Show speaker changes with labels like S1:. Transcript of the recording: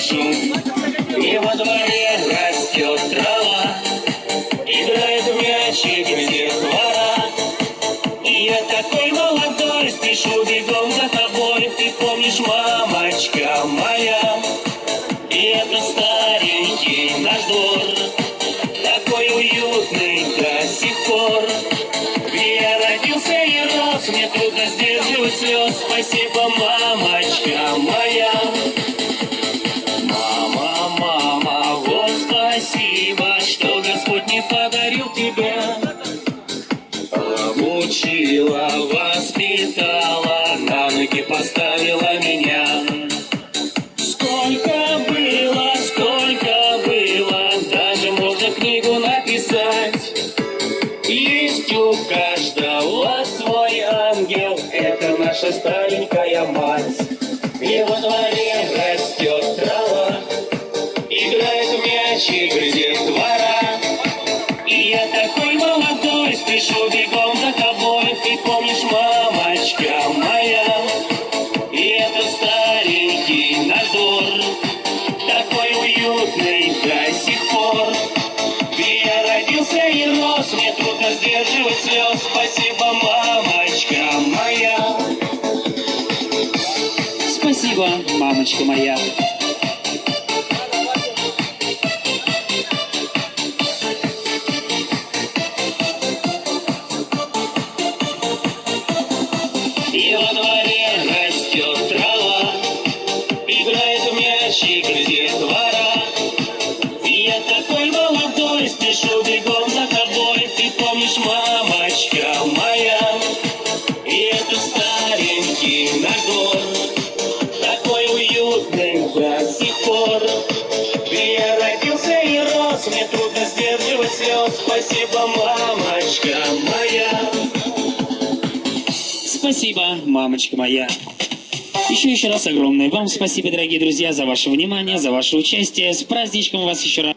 S1: шум, и во дворе растет трава, играет в мячик детвора. И я такой молодой, спешу бегом за тобой. Ты помнишь, мамочка моя, и это старенький наш двор, такой уютный до сих пор. Где я родился и рос, мне трудно сдерживать слез. Спасибо, мамочка моя. Мама, мама, вот спасибо, что Господь мне подарил тебя. Обучила, воспитала, на ноги поставила меня. Сколько было, даже можно книгу написать. Есть у каждого свой ангел, это наша старенькая мать. И во дворе растет трава, играет в мячик детвора. И я такой молодой, спешу бегом за тобой. Ты помнишь, мамочка моя, и это старенький наш двор, такой уютный до сих пор. Где я родился и рос, мне трудно сдерживать слез. Спасибо, мамочка моя.
S2: Спасибо, мамочка моя.
S1: И во дворе растет трава, играет в мячик детвора. И я такой молодой, спешу бегом за тобой. Ты помнишь, мамочка моя, и это старенький наш двор, такой уютный до сих пор. Где я родился и рос, мне трудно сдерживать слез. Спасибо, мамочка моя.
S2: Спасибо, мамочка моя. Еще раз огромное вам спасибо, дорогие друзья, за ваше внимание, за ваше участие. С праздничком вас еще раз.